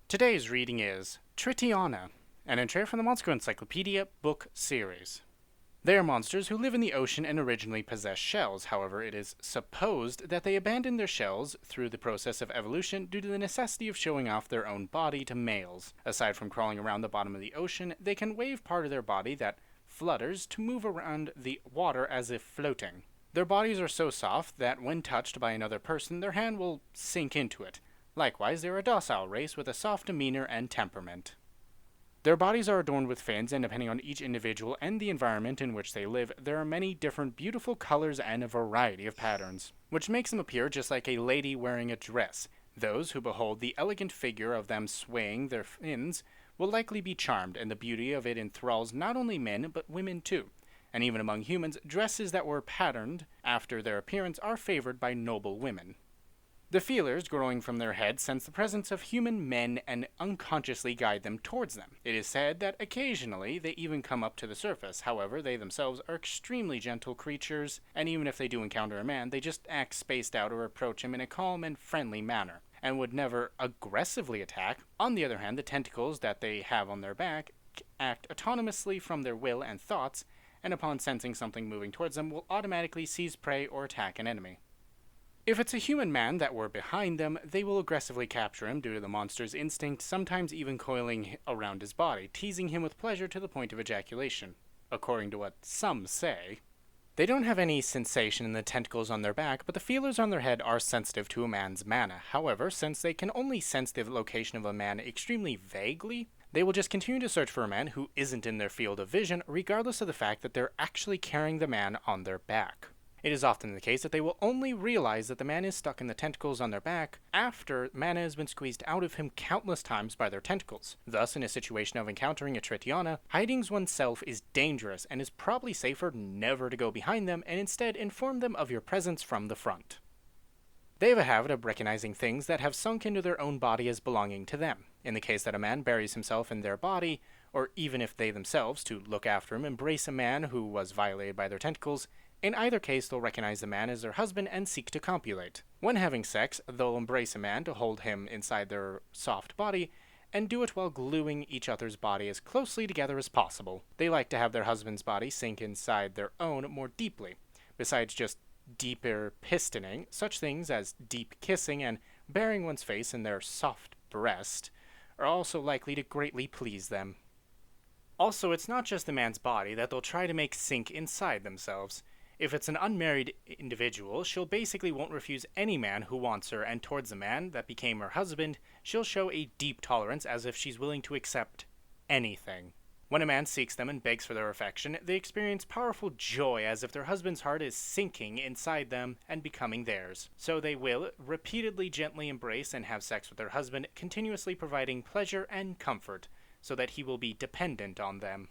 Today's reading is Tritonia, an entry from the Monster Encyclopedia book series. They are monsters who live in the ocean and originally possess shells. However, it is supposed that they abandoned their shells through the process of evolution due to the necessity of showing off their own body to males. Aside from crawling around the bottom of the ocean, they can wave part of their body that flutters to move around the water as if floating. Their bodies are so soft that when touched by another person, their hand will sink into it. Likewise, they are a docile race with a soft demeanor and temperament. Their bodies are adorned with fins, and depending on each individual and the environment in which they live, there are many different beautiful colors and a variety of patterns, which makes them appear just like a lady wearing a dress. Those who behold the elegant figure of them swaying their fins will likely be charmed, and the beauty of it enthralls not only men but women too. And even among humans, dresses that were patterned after their appearance are favored by noble women. The feelers growing from their heads sense the presence of human men and unconsciously guide them towards them. It is said that occasionally they even come up to the surface. However, they themselves are extremely gentle creatures, and even if they do encounter a man, they just act spaced out or approach him in a calm and friendly manner, and would never aggressively attack. On the other hand, the tentacles that they have on their back act autonomously from their will and thoughts, and upon sensing something moving towards them will automatically seize prey or attack an enemy. If it's a human man that were behind them, they will aggressively capture him due to the monster's instinct, sometimes even coiling around his body, teasing him with pleasure to the point of ejaculation, according to what some say. They don't have any sensation in the tentacles on their back, but the feelers on their head are sensitive to a man's mana. However, since they can only sense the location of a man extremely vaguely, they will just continue to search for a man who isn't in their field of vision, regardless of the fact that they're actually carrying the man on their back. It is often the case that they will only realize that the man is stuck in the tentacles on their back after mana has been squeezed out of him countless times by their tentacles. Thus, in a situation of encountering a Tritonia, hiding oneself is dangerous and is probably safer never to go behind them and instead inform them of your presence from the front. They have a habit of recognizing things that have sunk into their own body as belonging to them. In the case that a man buries himself in their body, or even if they themselves, to look after him, embrace a man who was violated by their tentacles, in either case they'll recognize the man as their husband and seek to copulate. When having sex, they'll embrace a man to hold him inside their soft body, and do it while gluing each other's body as closely together as possible. They like to have their husband's body sink inside their own more deeply. Besides just deeper pistoning, such things as deep kissing and burying one's face in their soft breast are also likely to greatly please them. Also, it's not just the man's body that they'll try to make sink inside themselves. If it's an unmarried individual, she'll basically won't refuse any man who wants her, and towards the man that became her husband, she'll show a deep tolerance as if she's willing to accept anything. When a man seeks them and begs for their affection, they experience powerful joy as if their husband's heart is sinking inside them and becoming theirs. So they will repeatedly gently embrace and have sex with their husband, continuously providing pleasure and comfort, so that he will be dependent on them.